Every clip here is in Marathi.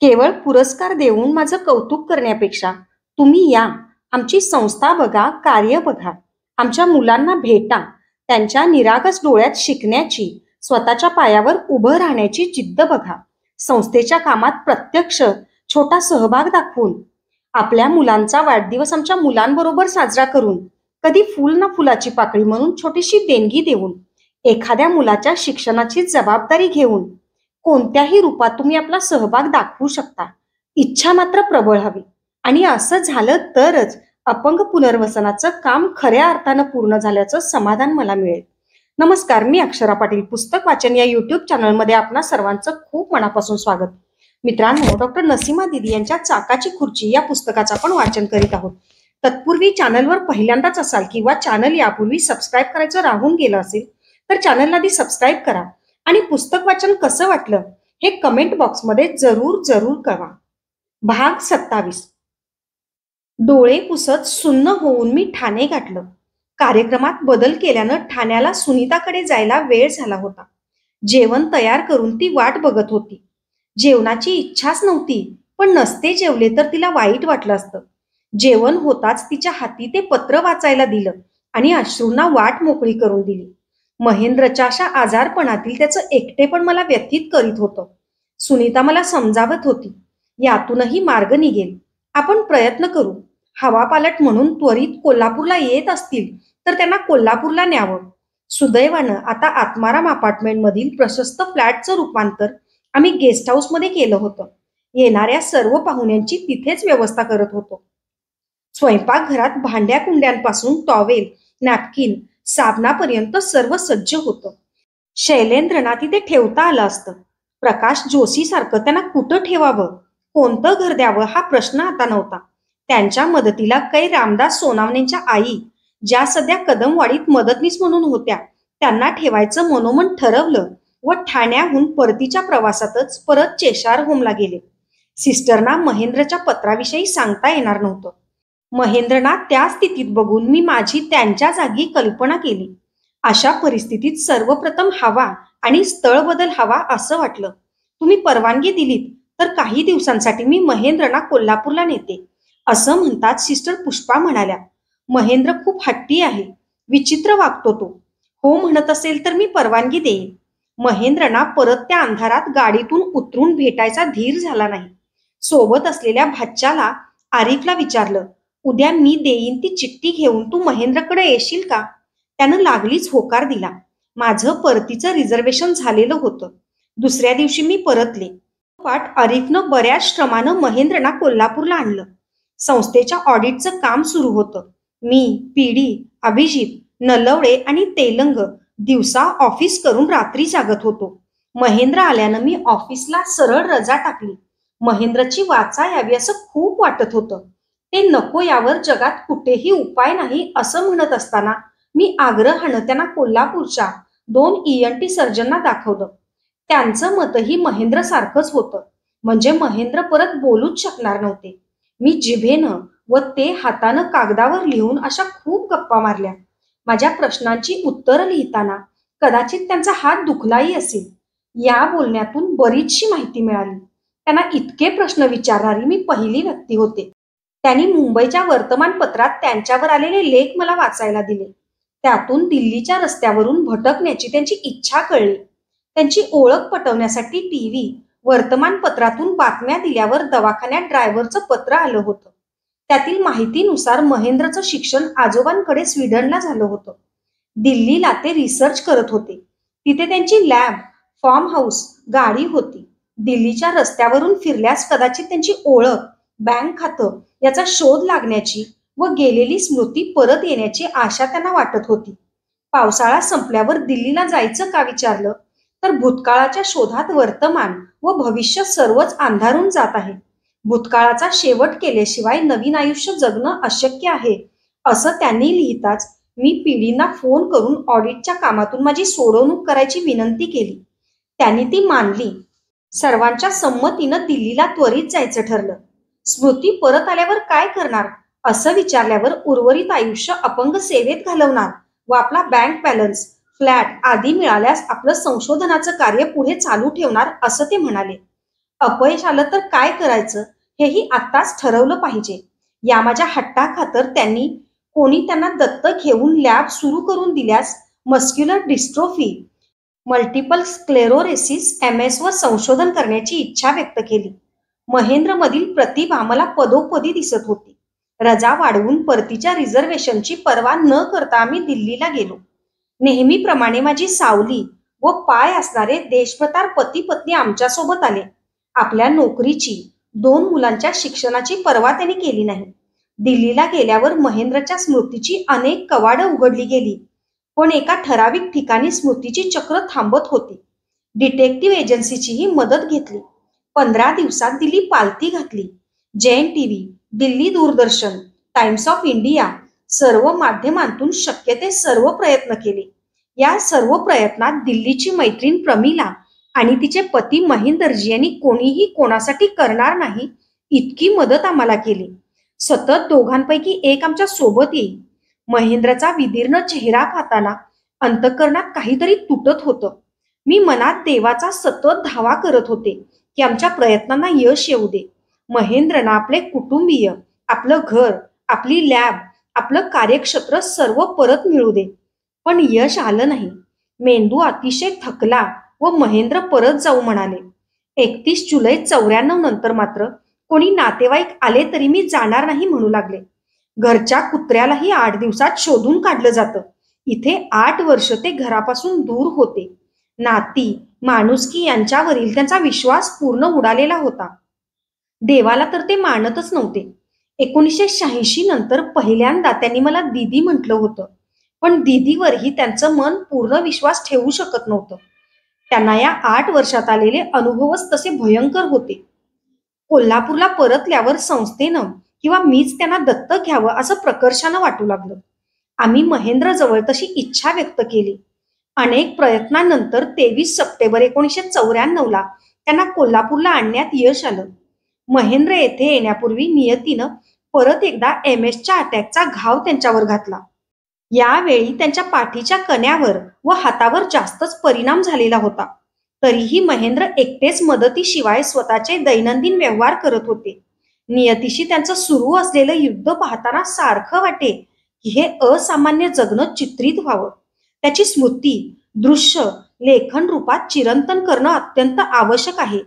केवळ पुरस्कार देऊन माझं कौतुक करण्यापेक्षा तुम्ही या, आमची संस्था बघा, कार्य बघा, आमच्या मुलांना भेटा, त्यांच्या निरागस डोळ्यात शिकण्याची, स्वतःच्या पायावर उभं राहण्याची जिद्द बघा. संस्थेच्या कामात प्रत्यक्ष छोटा सहभाग दाखवून, आपल्या मुलांचा वाढदिवस आमच्या मुलांबरोबर साजरा करून, कधी फुल ना फुलाची पाकळी म्हणून छोटीशी देणगी देऊन, एखाद्या मुलाच्या शिक्षणाची जबाबदारी घेऊन, कोणत्याही रूपात तुम्ही आपला सहभाग दाखवू शकता. इच्छा मात्र प्रबळ हवी. आणि असं झालं तरच अपंग पुनर्वसनाचं काम खऱ्या अर्थानं पूर्ण झाल्याचं समाधान मला मिळेल. नमस्कार, मी अक्षरा पाटील. पुस्तक वाचन या युट्यूब चॅनलमध्ये आपणा सर्वांचं खूप मनापासून स्वागत. मित्रांनो, डॉक्टर नसीमा दीदी यांच्या चाकाची खुर्ची या पुस्तकाचं आपण वाचन करीत आहोत. तत्पूर्वी चॅनलवर पहिल्यांदाच असाल किंवा चॅनल यापूर्वी सबस्क्राईब करायचं राहून गेलं असेल तर चॅनलला आधी सबस्क्राईब करा आणि पुस्तक वाचन कसं वाटलं हे कमेंट बॉक्समध्ये जरूर जरूर कळवा. भाग 27. डोळे पुसत सुन्न होऊन मी ठाणे गाठलं. कार्यक्रमात बदल केल्यानं ठाण्याला सुनीताकडे जायला वेळ झाला होता. जेवण तयार करून ती वाट बघत होती. जेवणाची इच्छाच नव्हती, पण नसते जेवले तर तिला वाईट वाटलं असतं. जेवण होताच तिच्या हाती ते पत्र वाचायला दिलं आणि अश्रूंना वाट मोकळी करून दिली. महेंद्रच्या अशा आजारपणातील त्याचं एकटेपण मला व्यथित करीत होतं. सुनीता मला समजावत होती, यातूनही मार्ग निघेल, आपण प्रयत्न करू. हवा पालट म्हणून त्वरित कोल्हापूरला येत असतील तर त्यांना कोल्हापूरला न्यावं. सुदैवानं आता आत्माराम अपार्टमेंट मधील प्रशस्त फ्लॅटचं रूपांतर आम्ही गेस्ट हाऊस मध्ये केलं होतं. येणाऱ्या सर्व पाहुण्यांची तिथेच व्यवस्था करत होतो. स्वयंपाकघरात भांड्या कुंड्यांपासून टॉवेल, नॅपकिन, साबणापर्यंत सर्व सज्ज होतं. शैलेंद्रना तिथे ठेवता आलं असतं. प्रकाश जोशी सारखं त्यांना कुठं ठेवावं, कोणतं घर द्यावं हा प्रश्न आता नव्हता. त्यांच्या मदतीला कै रामदास सोनावणेंच्या आई, ज्या सध्या कदमवाडीत मदतनीस म्हणून होत्या, त्यांना ठेवायचं मनोमन ठरवलं व ठाण्याहून परतीच्या प्रवासातच परत चेशार होमला गेले. सिस्टरना महेंद्रच्या पत्राविषयी सांगता येणार नव्हतं. महेंद्रना त्या स्थितीत बघून मी माझी त्यांच्या जागी कल्पना केली. अशा परिस्थितीत सर्वप्रथम हवा आणि स्थळ बदल हवा असं वाटलं. तुम्ही परवानगी दिलीत तर काही दिवसांसाठी मी महेंद्रना कोल्हापूरला नेते, असं म्हणतात सिस्टर पुष्पा म्हणाल्या. महेंद्र खूप हट्टी आहे, विचित्र वागतो तो. हो म्हणत असेल तर मी परवानगी देईन. महेंद्रना परत त्या अंधारात गाडीतून उतरून भेटायचा धीर झाला नाही. सोबत असलेल्या भाच्याला आरिफला विचारलं, उद्या मी देईन ती चिठ्ठी घेऊन तू महेंद्रकडे येशील का? त्यानं लागलीच होकार दिला. माझं परतीचं रिझर्वेशन झालेलं होतं. दुसऱ्या दिवशी मी परतले. पाठ आरिफनं बऱ्याच श्रमानं महेंद्रना कोल्हापूरला आणलं. संस्थेच्या ऑडिटचं काम सुरू होतं. मी, पीडी, अभिजित, नलवडे आणि तेलंग दिवसा ऑफिस करून रात्री जागत होतो. महेंद्र आल्यानं मी ऑफिसला सरळ रजा टाकली. महेंद्रची वाचा यावी असं खूप वाटत होतं. ते नको यावर जगात कुठेही उपाय नाही असं म्हणत असताना मी आग्रहानं त्यांना कोल्हापूरच्या 2 ENT सर्जनना दाखवलं. त्यांचं मतही महेंद्र सारखंच होतं. म्हणजे महेंद्र परत बोलूच शकणार नव्हते. मी जिभेनं व ते हातानं कागदावर लिहून अशा खूप गप्पा मारल्या. माझ्या प्रश्नांची उत्तरं लिहिताना कदाचित त्यांचा हात दुखलाही असेल. या बोलण्यातून बरीचशी माहिती मिळाली. त्यांना इतके प्रश्न विचारणारी मी पहिली व्यक्ती होते. त्यांनी मुंबईच्या वर्तमानपत्रात त्यांच्यावर आलेले लेख मला वाचायला दिले. त्यातून दिल्लीच्या रस्त्यावरून भटकण्याची त्यांची इच्छा कळली. त्यांची ओळख पटवण्यासाठी टीव्ही, वर्तमानपत्रातून बातम्या दिल्यावर दवाखान्यात ड्रायव्हरचं पत्र आलं होतं. त्यातील माहितीनुसार महेंद्रचं शिक्षण आजोबांकडे स्वीडनला झालं होतं. दिल्लीला ते रिसर्च करत होते. तिथे त्यांची लॅब, फार्म हाऊस, गाडी होती. दिल्लीच्या रस्त्यावरून फिरल्यास कदाचित त्यांची ओळख, बँक खातं याचा शोध लागण्याची व गेलेली स्मृती परत येण्याची आशा त्यांना वाटत होती. पावसाळा संपल्यावर दिल्लीला जायचं का विचारलं तर भूतकाळाच्या शोधात वर्तमान व भविष्य सर्वच अंधारून जात आहे. भूतकाळाचा शेवट केल्याशिवाय नवीन आयुष्य जगणं अशक्य आहे असं त्यांनी लिहिताच मी पीडींना फोन करून ऑडिटच्या कामातून माझी सोडवणूक करायची विनंती केली. त्यांनी ती मानली. सर्वांच्या संमतीनं दिल्लीला त्वरित जायचं ठरलं. स्मृती परत आल्यावर काय करणार असं विचारल्यावर उर्वरित आयुष्य अपंग सेवेत घालवणार व आपला बँक बॅलन्स, फ्लॅट आदी मिळाल्यास आपलं संशोधनाचं कार्य पुढे चालू ठेवणार असं ते म्हणाले. अपयश आलं तर काय करायचं हेही आत्ताच ठरवलं पाहिजे. या माझ्या हट्टाखातर कोणी त्यांना दत्तक घेऊन लॅब सुरू करून दिल्यास muscular dystrophy, multiple sclerosis, MS वर संशोधन करण्याची इच्छा व्यक्त केली. महेंद्रमधील प्रतिभा मला पदोपदी दिसत होती. रजा वाढवून परतीच्या रिझर्वेशनची पर्वा न करता आम्ही दिल्लीला गेलो. नेहमीप्रमाणे माझी सावली व पाय असणारे देशभ्रतार पती पत्नी आमच्यासोबत आले. आपल्या नोकरीची, 2 मुलांच्या शिक्षणाची पर्वा त्यांनी केली नाही. दिल्लीला गेल्यावर महेंद्रच्या स्मृतीची अनेक कवाडं उघडली गेली, पण एका ठराविक ठिकाणी स्मृतीची चक्र थांबत होती. डिटेक्टिव्ह एजन्सीचीही मदत घेतली. 15 दिवसात दिल्ली पालथी घातली. Jain TV, Delhi Doordarshan, times of India सर्व माध्यमांतून शक्य ते सर्व प्रयत्न केले. या सर्व प्रयत्नात दिल्लीची मैत्रीण प्रमिला आणि तिचे पती महेंदरजी यांनी कोणीही कोणासाठी करणार नाही इतकी मदत आम्हाला केली. सतत दोघांपैकी एक आमच्या सोबत येई. महेंद्रचा विदीर्ण चेहरा पाहताना अंतःकरणात काहीतरी तुटत होतं. मी मनात देवाचा सतत धावा करत होते की आमच्या प्रयत्नांना यश येऊ दे. महेंद्रना आपले कुटुंबीय, आपलं घर, आपली लॅब, आपलं कार्यक्षेत्र सर्व परत मिळू दे. पण यश आलं नाही. मेंदू अतिशय थकला व महेंद्र परत जाऊ म्हणाले. 31 जुलै 94 नंतर मात्र कोणी नातेवाईक आले तरी मी जाणार नाही म्हणू लागले. घरच्या कुत्र्यालाही 8 दिवसात शोधून काढलं जातं. इथे 8 वर्ष ते घरापासून दूर होते. नाती, माणुसकी यांच्यावरील त्यांचा विश्वास पूर्ण उडालेला होता. देवाला तर ते मानतच नव्हते. 1986 नंतर पहिल्यांदा त्यांनी मला दीदी म्हटलं होतं, पण दीदीवरही त्यांचं मन पूर्ण विश्वास ठेवू शकत नव्हतं. त्यांना या 8 वर्षात आलेले अनुभवच तसे भयंकर होते. कोल्हापूरला परतल्यावर संस्थेनं किंवा मीच त्यांना दत्तक घ्यावं असं प्रकर्षानं वाटू लागलं. आम्ही महेंद्रजवळ तशी इच्छा व्यक्त केली. अनेक प्रयत्नानंतर 23 सप्टेंबर 1994 त्यांना कोल्हापूरला आणण्यात यश आलं. महेंद्र येथे येण्यापूर्वी नियतीनं परत एकदा MS अटॅकचा घाव त्यांच्यावर घातला. यावेळी त्यांच्या पाठीच्या कण्यावर व हातावर जास्तच परिणाम झालेला होता. तरीही महेंद्र एकटेच मदतीशिवाय स्वतःचे दैनंदिन व्यवहार करत होते. नियतीशी त्यांचं सुरू असलेलं युद्ध पाहताना सारखं वाटे की हे असामान्य जगणं चित्रित व्हावं. त्याची स्मृती, दृश्य, लेखन रूपात चिरंतन करणं अत्यंत आवश्यक आहे.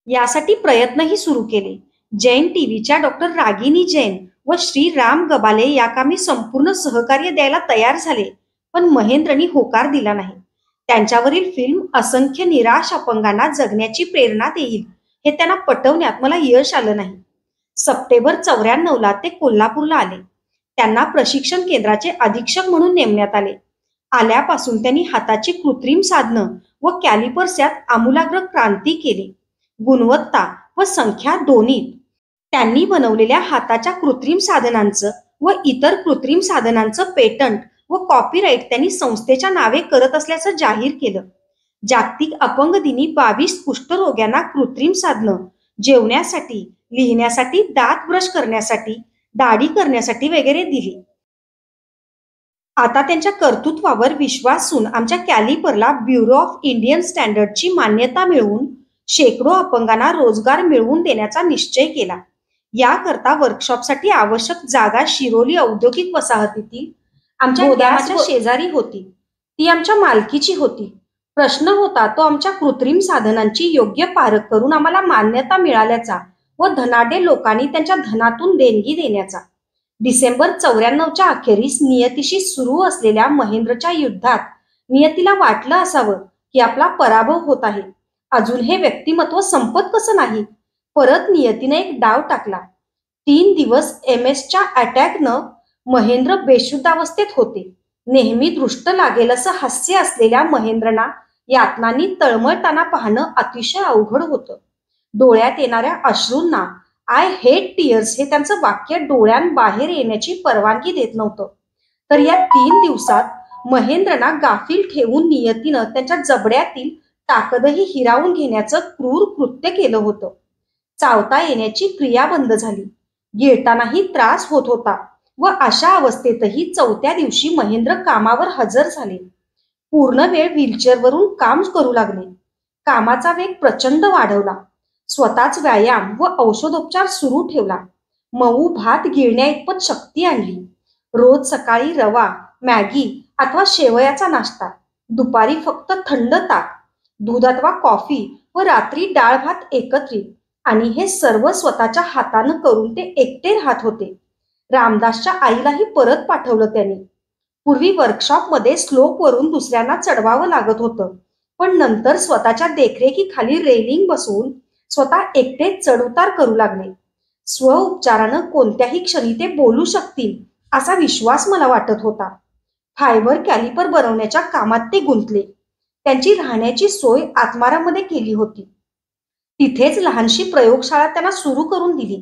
यासाठी प्रयत्नही सुरू केले. जैन टीव्हीच्या डॉक्टर रागिनी जैन व श्री राम गबाले या कामी संपूर्ण सहकार्य द्यायला तयार झाले, पण महेंद्रनी होकार दिला नाही. त्यांच्यावरील फिल्म असंख्य निराश अपंगांना जगण्याची प्रेरणा देईल हे त्यांना पटवण्यात मला यश आलं नाही. सप्टेंबर 94 ते कोल्हापूरला आले. त्यांना प्रशिक्षण केंद्राचे अधीक्षक म्हणून नेमण्यात आले. आल्यापासून त्यांनी हाताची कृत्रिम साधनं व कॅलिपर्स यात आमूलाग्र क्रांती केली. गुणवत्ता व संख्या दोन्हीत. त्यांनी बनवलेल्या हाताच्या कृत्रिम साधनांचं व इतर कृत्रिम साधनांचं पेटंट व कॉपीराईट त्यांनी संस्थेच्या नावे करत असल्याचं जाहीर केलं. जागतिक अपंग दिनी 22 कुष्ठरोग्यांना कृत्रिम साधनं जेवण्यासाठी, लिहिण्यासाठी, दात ब्रश करण्यासाठी, दाढी करण्यासाठी वगैरे दिली. आता त्यांच्या कर्तृत्वावर विश्वासून आमच्या कॅलिपरला ब्युरो ऑफ इंडियन स्टँडर्डची मान्यता मिळवून शेकडो अपंगांना रोजगार मिळवून देण्याचा निश्चय केला. याकरता वर्कशॉपसाठी आवश्यक जागा शिरोली औद्योगिक वसाहतीतील आमच्या गोदामाच्या शेजारी होती. ती आमच्या मालकीची होती. प्रश्न होता तो आमच्या कृत्रिम साधनांची योग्य पारख करून आम्हाला मान्यता मिळाल्याचा व धनाढ्य लोकांनी त्यांच्या धनातून देणगी देण्याचा. डिसेंबर 94च्या अखेरीस नियतीशी सुरू असलेल्या महेंद्रच्या युद्धात नियतीला वाटलं असावं की आपला पराभव होत आहे. अजून हे व्यक्तिमत्व संपत कसं नाही. परत नियतीने एक डाव टाकला. 3 दिवस MS अटॅकनं महेंद्र बेशुद्धावस्थेत होते. नेहमी दृष्ट लागेल असं हास्य असलेल्या महेंद्रना यातनांनी तळमळताना पाहणं अतिशय अवघड होतं. डोळ्यात येणाऱ्या अश्रूंना आय हेट टीयर्स हे त्यांचं वाक्य डोळ्यांबाहेर येण्याची परवानगी देत नव्हतं. तर या 3 दिवसात महेंद्रना गाफील ठेवून नियतीनं त्यांच्या जबड्यातील ताकदही हिरावून घेण्याचं क्रूर कृत्य केलं होतं. चावता येण्याची क्रिया बंद झाली. गिळतानाही त्रास होत होता व अशा अवस्थेतही 4थ्या दिवशी महेंद्र कामावर हजर झाले. पूर्ण वेळ व्हीलचेअरवरून काम करू लागले. कामाचा वेग प्रचंड वाढवला. स्वतःच व्यायाम व औषधोपचार सुरू ठेवला. मऊ भात गिळण्या इतपत शक्ती आणली. रोज सकाळी रवा, मॅगी अथवा शेवयाचा नाश्ता, दुपारी फक्त थंड ताक, दूध अथवा कॉफी व रात्री डाळ भात एकत्रित. आणि हे सर्व स्वतःच्या हातानं करून ते एकटे राहत होते. रामदासच्या आईलाही परत पाठवलं त्यांनी. पूर्वी वर्कशॉपमध्ये स्लोपवरून दुसऱ्यांना चढवावं लागत होतं, पण नंतर स्वतःच्या देखरेखीखाली रेलिंग बसवून स्वतः एकटे चढउतार करू लागले. स्व उपचारानं कोणत्याही क्षणी ते बोलू शकतील असा विश्वास मला वाटत होता. फायबर कॅलिपर बनवण्याच्या कामात ते गुंतले. त्यांची राहण्याची सोय आत्मारामध्ये केली होती. तिथेच लहानशी प्रयोगशाळा त्यांना सुरू करून दिली.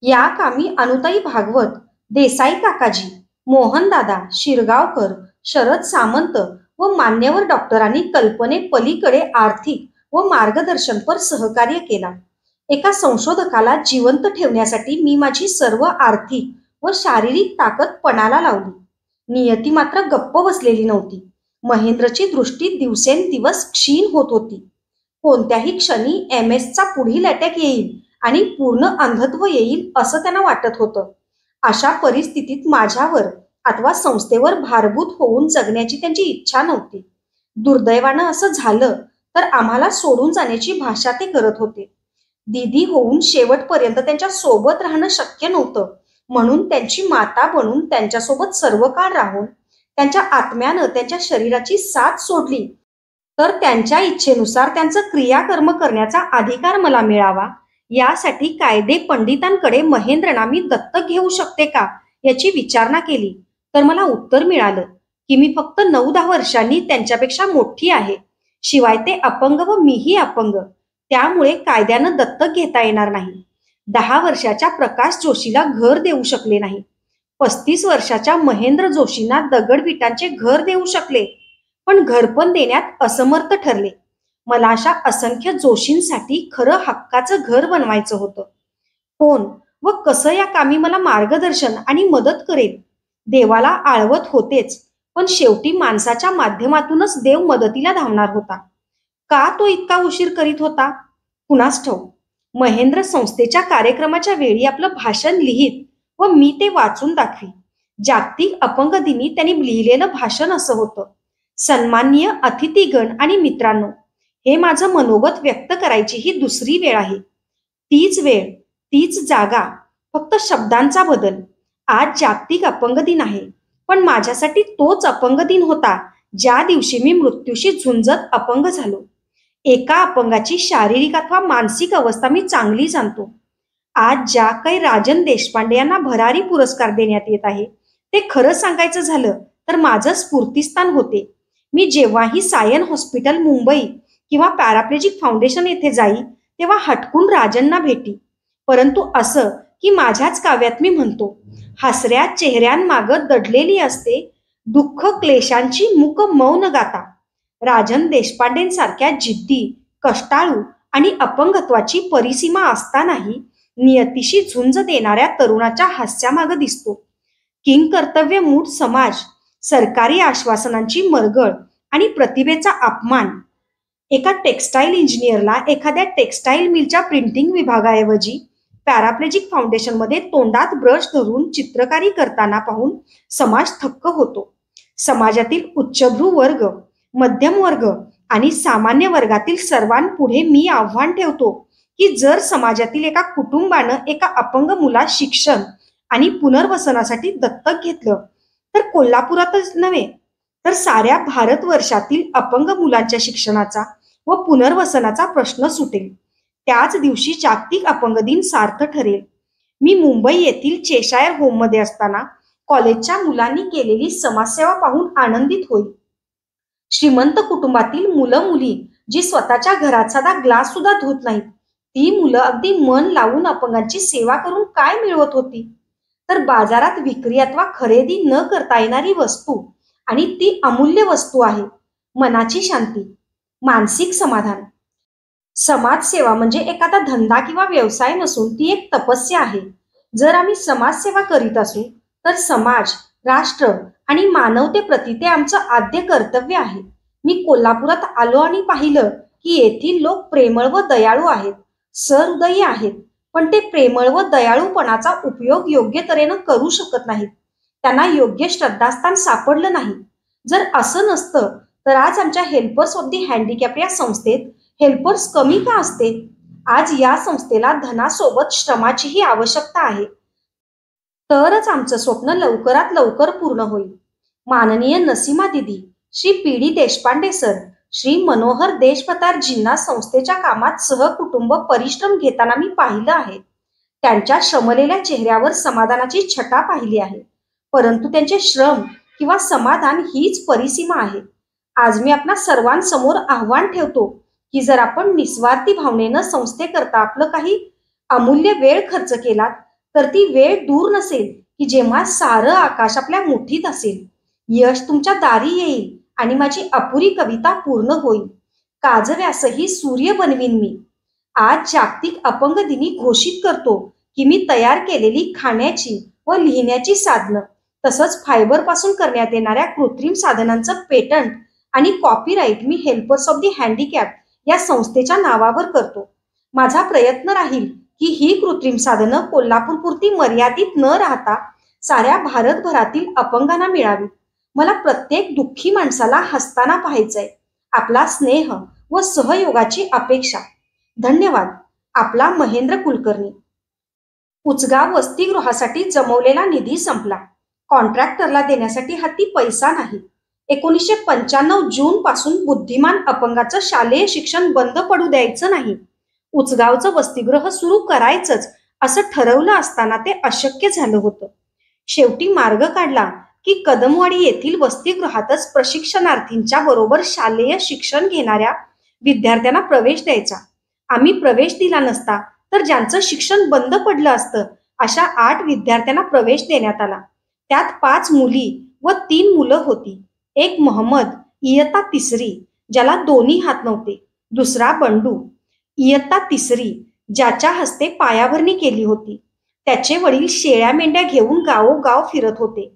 या कामी अनुताई भागवत, देसाई काकाजी, मोहनदादा, शिरगावकर, शरद सामंत व मान्यवर डॉक्टरांनी कल्पने पलीकडे आर्थिक व मार्गदर्शनपर सहकार्य केला. एका संशोधकाला जिवंत ठेवण्यासाठी मी माझी सर्व आर्थिक व शारीरिक ताकद पणाला लावली. नियती मात्र गप्प बसलेली नव्हती. महेंद्रची दृष्टी दिवसेंदिवस क्षीण होत होती. कोणत्याही क्षणी MS चा पुढील अटॅक येईल आणि पूर्ण अंधत्व येईल असं त्यांना वाटत होतं. अशा परिस्थितीत माझ्यावर अथवा संस्थेवर भारभूत होऊन जगण्याची त्यांची इच्छा नव्हती. दुर्दैवानं असं झालं तर आम्हाला सोडून जाण्याची भाषा ते करत होते. दीदी होऊन शेवटपर्यंत त्यांच्या सोबत राहणं शक्य नव्हतं, म्हणून त्यांची माता बनून त्यांच्यासोबत सर्व काळ राहून त्यांच्या आत्म्यानं त्यांच्या शरीराची साथ सोडली तर त्यांच्या इच्छेनुसार त्यांचं क्रियाकर्म करण्याचा अधिकार मला मिळावा, यासाठी कायदे पंडितांकडे महेंद्रना मी दत्तक घेऊ शकते का याची विचारणा केली. तर मला उत्तर मिळालं की मी फक्त 9-10 वर्षांनी त्यांच्यापेक्षा मोठी आहे. शिवाय ते अपंग व मीही अपंग, त्यामुळे कायद्यानं दत्तक घेता येणार नाही. 10 वर्षाच्या प्रकाश जोशीला घर देऊ शकले नाही. 35 वर्षाच्या महेंद्र जोशींना दगडविटांचे घर देऊ शकले, पण घरपण देण्यात असमर्थ ठरले. मला अशा असंख्य जोशींसाठी खरं हक्काचं घर बनवायचं होतं. कोण व कसं या कामी मला मार्गदर्शन आणि मदत करेल? देवाला आळवत होतेच, पण शेवटी माणसाच्या माध्यमातूनच देव मदतीला धावणार होता. का तो इतका उशीर करीत होता कुणास ठाऊक. महेंद्र संस्थेच्या कार्यक्रमाच्या वेळी आपलं भाषण लिहित व मी ते वाचून दाखवी. जागतिक अपंग दिनी त्यांनी लिहिलेलं भाषण असं होतं: सन्माननीय अतिथीगण आणि मित्रांनो, हे माझं मनोगत व्यक्त करायची ही दुसरी वेळ आहे. तीच वेळ, तीच जागा, फक्त शब्दांचा बदल. आज जागतिक अपंग दिन आहे, पण माझ्यासाठी तोच अपंग दिन होता ज्या दिवशी मी मृत्यूशी झुंजत अपंग झालो. एका अपंगाची शारीरिक अथवा मानसिक अवस्था मी चांगली जाणतो. आज ज्या काही राजन देशपांडे यांना भरारी पुरस्कार देण्यात येत आहे, ते खरं सांगायचं झालं तर माझं स्फूर्तिस्थान होते. मी जेव्हाही सायन हॉस्पिटल मुंबई किंवा पॅराप्लेजिक फाउंडेशन येथे जाई तेव्हा हटकून राजनना भेटी. परंतु असं की माझ्याच काव्यात मी म्हणतो, हसऱ्या चेहऱ्यांमागं दडलेली असते दुःख क्लेशांची मुक मौन गाता. राजन देशपांडेंसारख्या जिद्दी, कष्टाळू आणि अपंगत्वाची परिसीमा असतानाही नियतीशी झुंज देणाऱ्या तरुणाच्या हास्यामागं दिसतो किंकर्तव्य मूढ समाज, सरकारी आश्वासनांची मरगळ आणि प्रतिभेचा अपमान. एका टेक्स्टाईल इंजिनियरला एखाद्या टेक्स्टाईल मिलच्या प्रिंटिंग विभागाऐवजी पॅराप्लेजिक फाउंडेशनमध्ये तोंडात ब्रश धरून चित्रकारी करताना पाहून समाज थक्क होतो. समाजातील उच्चभ्रू वर्ग, मध्यम वर्ग आणि सामान्य वर्गातील सर्वांपुढे मी आव्हान ठेवतो की जर समाजातील एका कुटुंबानं एका अपंग मुलास शिक्षण आणि पुनर्वसनासाठी दत्तक घेतलं तर कोल्हापुरातच नव्हे तर साऱ्या भारतवर्षातील अपंग मुलांच्या शिक्षणाचा व पुनर्वसनाचा प्रश्न सुटेल. त्याच दिवशी जागतिक अपंग दिन सार्थ ठरेल. मी मुंबई येथील चेशायर होममध्ये असताना कॉलेजच्या मुलांनी केलेली समाजसेवा पाहून आनंदित होईल. श्रीमंत कुटुंबातील मुलं मुली जी स्वतःच्या घरात साधा ग्लास सुद्धा धुत नाहीत, ती मुलं अगदी मन लावून अपंगांची सेवा करून काय मिळवत होती? तर बाजारात विक्री अथवा खरेदी न करता येणारी वस्तू, आणि ती अमूल्य वस्तू आहे मनाची शांती, मानसिक समाधान. समाजसेवा म्हणजे एखादा धंदा किंवा व्यवसाय नसून ती एक तपस्या आहे. जर आम्ही समाजसेवा करीत असू तर समाज, राष्ट्र आणि मानवतेप्रती ते आमचं आद्य कर्तव्य आहे. मी कोल्हापुरात आलो आणि पाहिलं की येथील लोक प्रेमळ व दयाळू आहेत. सहृदयी आहेत, पण ते प्रेमळ व दयाळूपणाचा उपयोग योग्य तऱ्हेनं करू शकत नाहीत. त्यांना योग्य श्रद्धास्थान सापडलं नाही. जर असं नसतं तर आज आमच्या हेल्पर्स ऑफ दी हँडिकॅप या संस्थेत हेल्पर्स कमी का असते? आज या संस्थेला धनासोबत श्रमाचीही आवश्यकता आहे. तरच आमचं स्वप्न लवकरात लवकर पूर्ण होईल. माननीय नसीमा दिदी, Shri P D Deshpande sir, Shri Manohar देशपतारजींना संस्थेच्या कामात सहकुटुंब परिश्रम घेताना मी पाहिलं आहे. त्यांच्या श्रमलेल्या चेहऱ्यावर समाधानाची छटा पाहिली आहे. परंतु त्यांचे श्रम किंवा समाधान हीच परिसीमा आहे. आज मी आपणा सर्वांसमोर आव्हान ठेवतो की जर आपण निस्वार्थी भावनेनं संस्थेकरता आपलं काही अमूल्य वेळ खर्च केला तर ती वेळ दूर नसेल की जेव्हा सारं आकाश आपल्या मुठीत असेल. यश तुमच्या दारी येईल आणि माझी अपुरी कविता पूर्ण होईल. काजव्यासही सूर्य बनवीन मी. आज जागतिक अपंग दिनी घोषित करतो की मी तयार केलेली खाण्याची व लिहिण्याची साधनं तसंच फायबर पासून करण्यात येणाऱ्या कृत्रिम साधनांचं पेटंट आणि copyright me helpers of the handicap या संस्थेच्या नावावर करतो. माझा प्रयत्न राहील की ही कृत्रिम साधनं कोल्हापूरपुरती मर्यादित न राहता साऱ्या भारतभरातील अपंगांना मिळावी. मला प्रत्येक दुःखी माणसाला हसताना पाहायचंय. आपला स्नेह व सहयोगाची अपेक्षा. धन्यवाद. आपला महेंद्र कुलकर्णी. उचगाव वसतिगृहासाठी जमवलेला निधी संपला. कॉन्ट्रॅक्टरला देण्यासाठी हाती पैसा नाही. 1995 जून पासून बुद्धिमान अपंगाचं शालेय शिक्षण बंद पडू द्यायचं नाही. उचगावचं वसतिगृह सुरू करायचंच असं ठरवलं असताना ते अशक्य झालं होतं. शेवटी मार्ग काढला की कदमवाडी येथील वसतिगृहातच प्रशिक्षणार्थींच्या बरोबर शालेय शिक्षण घेणाऱ्या विद्यार्थ्यांना प्रवेश द्यायचा. आम्ही प्रवेश दिला नसता तर ज्यांचं शिक्षण बंद पडलं असतं अशा 8 विद्यार्थ्यांना प्रवेश देण्यात आला. त्यात 5 मुली व 3 मुलं होती. एक मोहम्मद, इयत्ता 3री, ज्याला दोन्ही हात नव्हते. दुसरा बंडू, इयत्ता 3री, ज्याच्या हस्ते पायाभरणी केली होती. त्याचे वडील शेळ्या मेंढ्या घेऊन गावोगाव फिरत होते.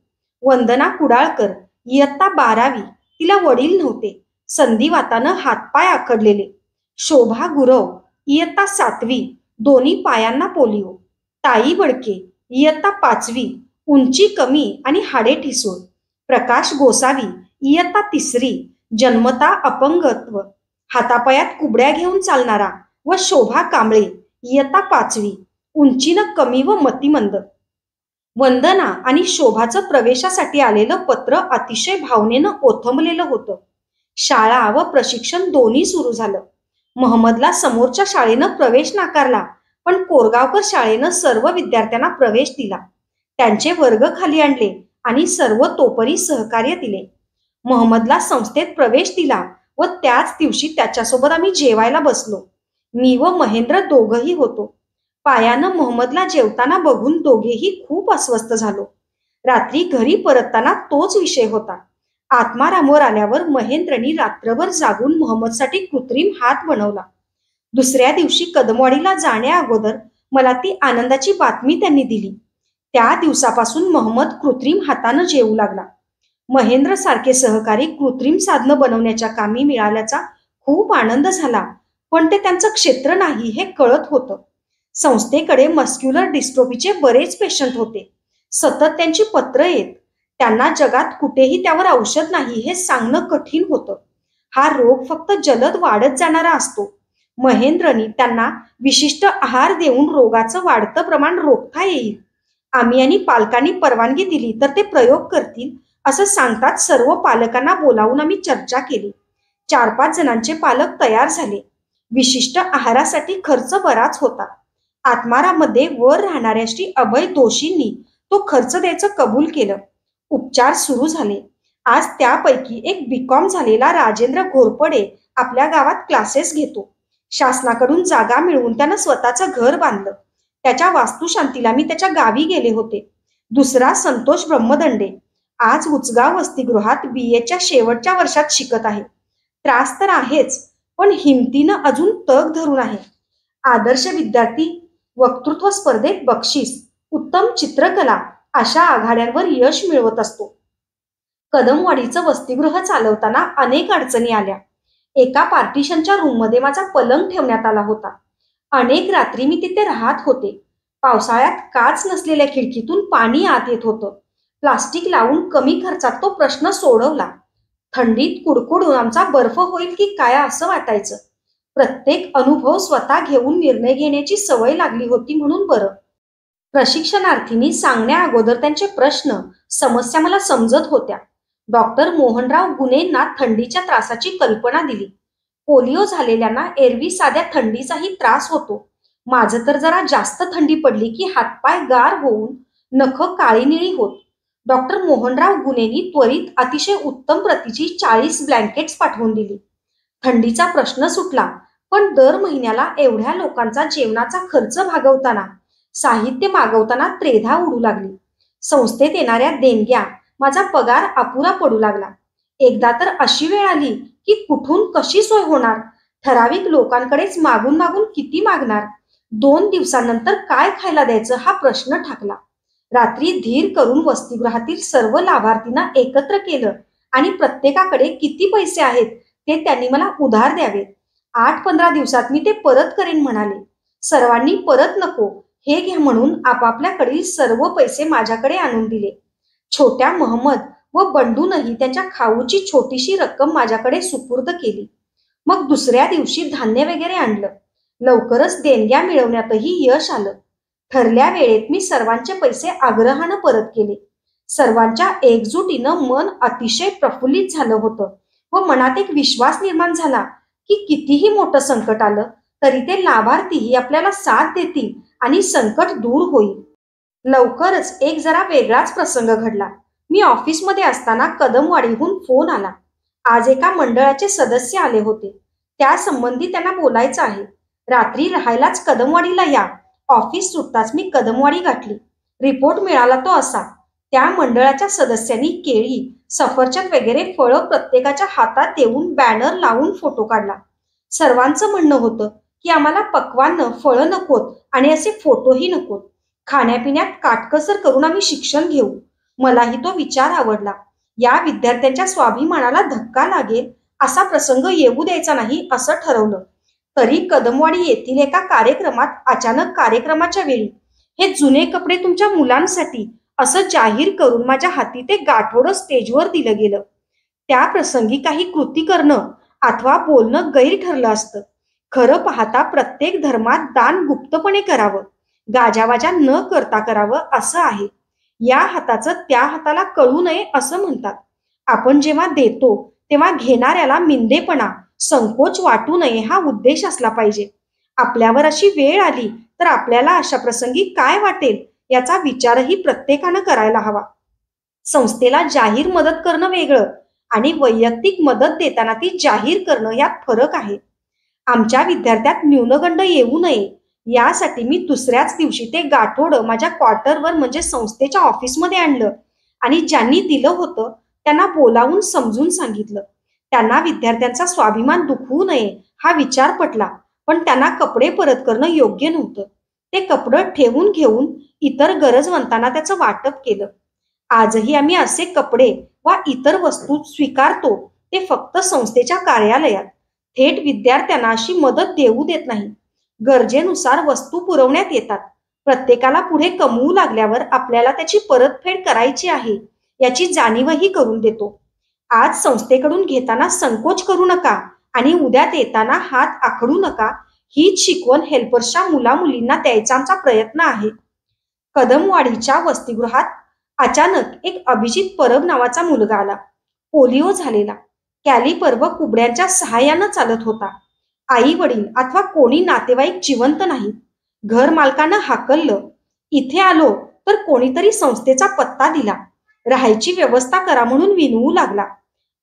वंदना कुडाळकर, इयत्ता 12वी, तिला वडील नव्हते. संधिवातानं हातपाय आखडलेले. शोभा गुरव, इयत्ता 7वी, दोन्ही पायांना पोलिओ. ताई बडके, इयत्ता 5वी, उंची कमी आणि हाडे ठिसूळ. प्रकाश गोसावी, इयत्ता 3री, जन्मता अपंगत्व, हातापायात कुबड्या घेऊन चालणारा. व शोभा कांबळे, इयत्ता 5वी, उंचीनं कमी व मतिमंद. वंदना आणि शोभाचं प्रवेशासाठी आलेलं पत्र अतिशय भावनेनं ओथंबलेलं होतं. शाळा व प्रशिक्षण दोन्ही सुरू झालं. महम्मदला समोरच्या शाळेनं प्रवेश नाकारला, पण कोरगावकर शाळेनं सर्व विद्यार्थ्यांना प्रवेश दिला. त्यांचे वर्ग खाली आणले आणि सर्व तोपरी सहकार्य दिले. महम्मदला संस्थेत प्रवेश दिला व त्याच दिवशी त्याच्यासोबत आम्ही जेवायला बसलो. मी व महेंद्र दोघंही होतो. पायानं मोहम्मदला जेवताना बघून दोघेही खूप अस्वस्थ झालो. रात्री घरी परतताना तोच विषय होता. आत्मारामवर आल्यावर महेंद्रनी रात्रभर जागून मोहम्मदसाठी कृत्रिम हात बनवला. दुसऱ्या दिवशी कदमवाडीला जाण्या अगोदर मला ती आनंदाची बातमी त्यांनी दिली. त्या दिवसापासून मोहम्मद कृत्रिम हातानं जेवू लागला. महेंद्र सारखे सहकारी कृत्रिम साधनं बनवण्याच्या कामी मिळाल्याचा खूप आनंद झाला, पण ते त्यांचं क्षेत्र नाही हे कळत होतं. संस्थेकडे मस्क्युलर डिस्ट्रोफीचे बरेच पेशंट होते. सतत त्यांची पत्र येत. त्यांना जगात कुठेही त्यावर औषध नाही हे सांगणं कठीण होतं. हा रोग फक्त जलद वाढत जाणारा असतो. महेंद्रनी त्यांना विशिष्ट आहार देऊन रोगाचं वाढतं प्रमाण रोखता येईल. आम्ही आणि पालकांनी परवानगी दिली तर ते प्रयोग करतील असं सांगतात सर्व पालकांना बोलावून आम्ही चर्चा केली. 4-5 जणांचे पालक तयार झाले. विशिष्ट आहारासाठी खर्च बराच होता. आत्मारामध्ये वर राहणाऱ्या श्री अभय दोशींनी तो खर्च द्यायचं कबूल केलं. उपचार सुरू झाले. आज त्यापैकी एक बीकॉम झालेला राजेंद्र घोरपडे आपल्या गावात क्लासेस घेतो. शासनाकडून जागा मिळवून त्यानं स्वतःचं घर बांधलं. त्याच्या वास्तुशांतीला मी त्याच्या गावी गेले होते. दुसरा संतोष ब्रह्मदंडे आज उचगाव वसतिगृहात BA शेवटच्या वर्षात शिकत आहे. त्रास तर आहेच, पण हिमतीनं अजून तग धरून आहे. आदर्श विद्यार्थी, वक्तृत्व स्पर्धेत बक्षीस, उत्तम चित्रकला अशा आघाड्यांवर यश मिळवत असतो. कदमवाडीचं वसतिगृह चालवताना अनेक अडचणी आल्या. एका पार्टिशनच्या रूममध्ये माझा पलंग ठेवण्यात आला होता. अनेक रात्री मी तिथे राहत होते. पावसाळ्यात काच नसलेल्या खिडकीतून पाणी आत येत होतं. प्लास्टिक लावून कमी खर्चात तो प्रश्न सोडवला. थंडीत कुडकुडून आमचा बर्फ होईल की काय असं वाटायचं. प्रत्येक अनुभव स्वतः घेऊन निर्णय घेण्याची सवय लागली होती म्हणून बरं. प्रशिक्षणार्थींनी सांगण्या अगोदर त्यांचे प्रश्न, समस्या मला समजत होत्या. डॉक्टर मोहनराव गुनेंना थंडीच्या त्रासाची कल्पना दिली. पोलिओ झालेल्यांना एरवी साध्या थंडीचाही त्रास होतो. माझं तर जरा जास्त थंडी पडली की हातपाय गार होऊन नखं काळी निळी होत. डॉक्टर मोहनराव गुनेंनी त्वरित अतिशय उत्तम प्रतीची 40 ब्लँकेट्स पाठवून दिली. थंडीचा प्रश्न सुटला. पण दर महिन्याला एवढ्या लोकांचा जेवणाचा खर्च भागवताना, साहित्य मागवताना त्रेधा उडू लागली. संस्थेत येणाऱ्या देणग्या, माझा पगार अपुरा पडू लागला. एकदा तर अशी वेळ आली की कुठून कशी सोय होणार. ठराविक लोकांकडेच मागून मागून किती मागणार. 2 दिवसांनंतर काय खायला द्यायचं हा प्रश्न ठाकला. रात्री धीर करून वसतिगृहातील सर्व लाभार्थींना एकत्र केलं आणि प्रत्येकाकडे किती पैसे आहेत ते त्यांनी मला उधार द्यावे. 8-15 दिवसात मी ते परत करेन म्हणाले. सर्वांनी परत नको हे घ्या म्हणून आपापल्याकडील सर्व पैसे माझ्याकडे आणून दिले. छोट्या महम्मद व बंडूनही त्यांच्या खाऊची छोटीशी रक्कम माझ्याकडे सुपूर्द केली. मग दुसऱ्या दिवशी धान्य वगैरे आणलं. लवकरच देणग्या मिळवण्यातही यश आलं. ठरल्या वेळेत मी सर्वांचे पैसे आग्रहानं परत केले. सर्वांच्या एकजुटीनं मन अतिशय प्रफुल्लित झालं होतं व मनात एक विश्वास निर्माण झाला की कितीही मोठं संकट आलं तरी ते लाभार्थीही आपल्याला साथ देतील आणि संकट दूर होईल. लवकरच एक जरा वेगळाच प्रसंग घडला. मी ऑफिसमध्ये असताना कदमवाडीहून फोन आला. आज एका मंडळाचे सदस्य आले होते. त्या संबंधी त्यांना बोलायचं आहे. रात्री राहायलाच कदमवाडीला या. ऑफिस सुटताच मी कदमवाडी गाठली. रिपोर्ट मिळाला तो असा. त्या मंडळाच्या सदस्यांनी केळी, सफरचंद वगैरे फळं प्रत्येकाच्या हातात देऊन बॅनर लावून फोटो काढला. सर्वांचं म्हणणं होतं की आम्हाला पक्वान्न, फळं नकोत आणि असे फोटोही नकोत. खाण्यापिण्यात काटकसर करून आम्ही शिक्षण घेऊ. मलाही तो विचार आवडला. या विद्यार्थ्यांच्या स्वाभिमानाला धक्का लागेल असा प्रसंग येऊ द्यायचा नाही असं ठरवलं. तरी कदमवाडी येथील एका कार्यक्रमात अचानक कार्यक्रमाच्या वेळी हे जुने कपडे तुमच्या मुलांसाठी असं जाहीर करून माझ्या हाती ते गाठोडं स्टेजवर दिलं गेलं. त्या प्रसंगी काही कृती करणं अथवा बोलणं गैर ठरलं असतं. खरं पाहता प्रत्येक धर्मात दान गुप्तपणे करावं, गाजावाजा न करता करावं असं आहे. या हाताचं त्या हाताला कळू नये असं म्हणतात. आपण जेव्हा देतो तेव्हा घेणाऱ्याला मिंदेपणा, संकोच वाटू नये हा उद्देश असला पाहिजे. आपल्यावर अशी वेळ आली तर आपल्याला अशा प्रसंगी काय वाटेल याचा विचारही प्रत्येकानं करायला हवा. संस्थेला जाहीर मदत करणं वेगळं आणि वैयक्तिक मदत देताना ती जाहीर करणं यात फरक आहे. आमच्या विद्यार्थ्यात न्यूनगंड येऊ नये यासाठी मी दुसऱ्याच दिवशी ते गाठोडं माझ्या क्वार्टरवर म्हणजे संस्थेच्या ऑफिसमध्ये आणलं आणि ज्यांनी दिलं होतं त्यांना बोलावून समजून सांगितलं. त्यांना विद्यार्थ्यांचा स्वाभिमान दुखवू नये हा विचार पटला, पण त्यांना कपडे परत करणं योग्य नव्हतं. ते कपडं ठेवून घेऊन इतर गरजवंतांना त्याचं वाटप केलं. आजही आम्ही असे कपडे वा इतर वस्तू स्वीकारतो, ते फक्त संस्थेच्या कार्यालयात. थेट विद्यार्थ्यांना अशी मदत देऊ देत नाही. गरजेनुसार वस्तू पुरवण्यात येतात. प्रत्येकाला पुढे कमवू लागल्यावर आपल्याला त्याची परतफेड करायची आहे याची जाणीवही करून देतो. आज संस्थेकडून घेताना संकोच करू नका आणि उद्या देताना हात आखडू नका हीच शिकवण हेल्पर्सच्या मुलामुलींना द्यायचा आमचा प्रयत्न आहे. कदमवाडीच्या वसतिगृहात अचानक एक अभिजित परब नावाचा मुलगा आला. पोलिओ झालेला, कॅलिपर व कुबड्यांच्या सहाय्यानं चालत होता. आई वडील अथवा कोणी नातेवाईक जिवंत नाहीत. घर मालकानं हाकललं. इथे आलो तर कोणीतरी संस्थेचा पत्ता दिला. राहायची व्यवस्था करा म्हणून विनवू लागला.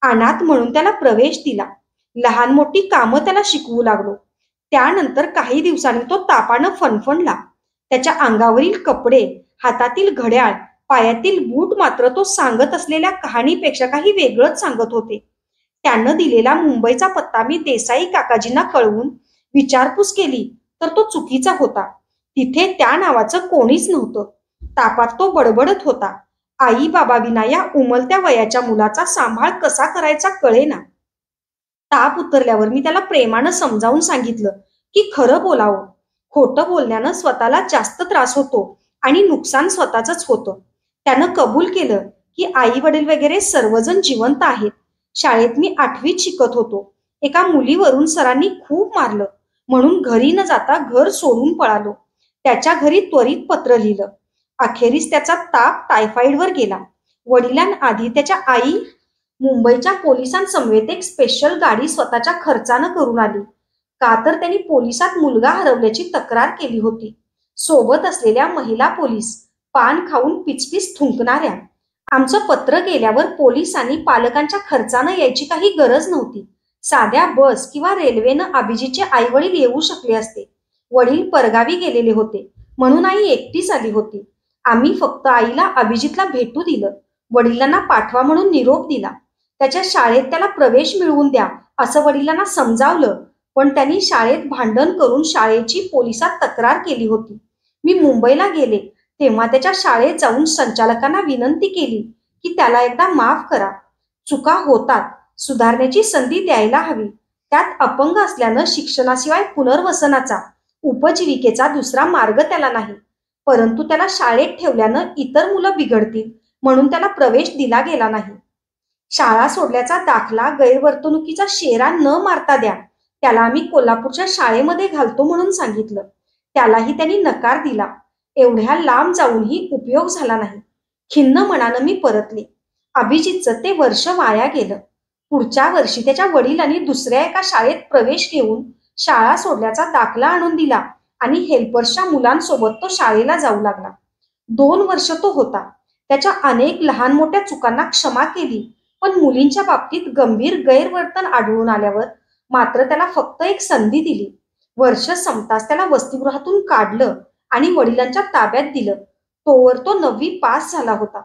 अनाथ म्हणून त्याला प्रवेश दिला. लहान मोठी कामं त्याला शिकवू लागलो. त्यानंतर काही दिवसांनी तो तापानं फणफणला. त्याच्या अंगावरील कपडे, हातातील घड्याळ, पायातील बूट मात्र तो सांगत असलेल्या कहाणीपेक्षा काही वेगळंच सांगत होते. त्यानं दिलेला मुंबईचा पत्ता मी देसाई काकाजींना कळवून विचारपूस केली तर तो चुकीचा होता. तिथे त्या नावाचं कोणीच नव्हतं. तापात तो बडबडत होता. आई बाबा विना या उमलत्या वयाच्या मुलाचा सांभाळ कसा करायचा कळेना. ताप उतरल्यावर मी त्याला प्रेमानं समजावून सांगितलं की खरं बोलावं. खोटं बोलण्यानं स्वतःला जास्त त्रास होतो आणि नुकसान स्वतःचंच होतं. त्यानं कबूल केलं की आई वडील वगैरे सर्वजण जिवंत आहेत. शाळेत मी 8वीत शिकत होतो. एका मुलीवरून सरांनी खूप मारलं, म्हणून घरी न जाता घर सोडून पळालो. त्याच्या घरी त्वरित पत्र लिहिलं. अखेरीस त्याचा ताप टायफॉइडवर गेला. वडिलांआधी त्याच्या आई मुंबईच्या पोलिसांसमवेत एक स्पेशल गाडी स्वतःच्या खर्चानं करून आली. का तर त्यांनी पोलिसात मुलगा हरवल्याची तक्रार केली होती. सोबत असलेल्या महिला पोलीस पान खाऊन पिचपिच थुंकणाऱ्या. आमचं पत्र गेल्यावर पोलिसांनी पालकांच्या खर्चानं यायची काही गरज नव्हती. साध्या बस किंवा रेल्वेनं अभिजीतचे आईवडील येऊ शकले असते. वडील परगावी गेलेले होते, म्हणून आई एकटीच आली होती. आम्ही फक्त आईला अभिजीतला भेटू दिलं. वडिलांना पाठवा म्हणून निरोप दिला. त्याच्या शाळेत त्याला प्रवेश मिळवून द्या असं वडिलांना समजावलं, पण त्यांनी शाळेत भांडण करून शाळेची पोलिसात तक्रार केली होती. मी मुंबईला गेले तेव्हा त्याच्या शाळेत जाऊन संचालकांना विनंती केली की त्याला एकदा माफ करा. चुका होतात, सुधारण्याची संधी द्यायला हवी. त्यात अपंग असल्यानं शिक्षणाशिवाय पुनर्वसनाचा, उपजीविकेचा दुसरा मार्ग त्याला नाही. परंतु त्याला शाळेत ठेवल्यानं इतर मुलं बिघडतील, म्हणून त्याला प्रवेश दिला गेला नाही. शाळा सोडल्याचा दाखला गैरवर्तणुकीचा शेरा न मारता द्या. त्याला आम्ही कोल्हापूरच्या शाळेमध्ये घालतो म्हणून सांगितलं. त्यालाही त्यांनी नकार दिला. एवढ्या लांब जाऊनही उपयोग झाला नाही. खिन्न मनानं मी परतले. अभिजितचं ते वर्ष वाया गेलं. पुढच्या वर्षी त्याच्या वडिलांनी दुसऱ्या एका शाळेत प्रवेश घेऊन शाळा सोडल्याचा दाखला आणून दिला आणि हेल्पर्सच्या मुलांसोबत तो शाळेला जाऊ लागला. 2 वर्ष तो होता. त्याच्या अनेक लहान मोठ्या चुकांना क्षमा केली, पण मुलींच्या बाबतीत गंभीर गैरवर्तन आढळून आल्यावर मात्र त्याला फक्त एक संधी दिली. वर्ष संपताच त्याला वसतिगृहातून काढलं आणि वडिलांच्या ताब्यात दिलं. तोवर तो 9वी पास झाला होता.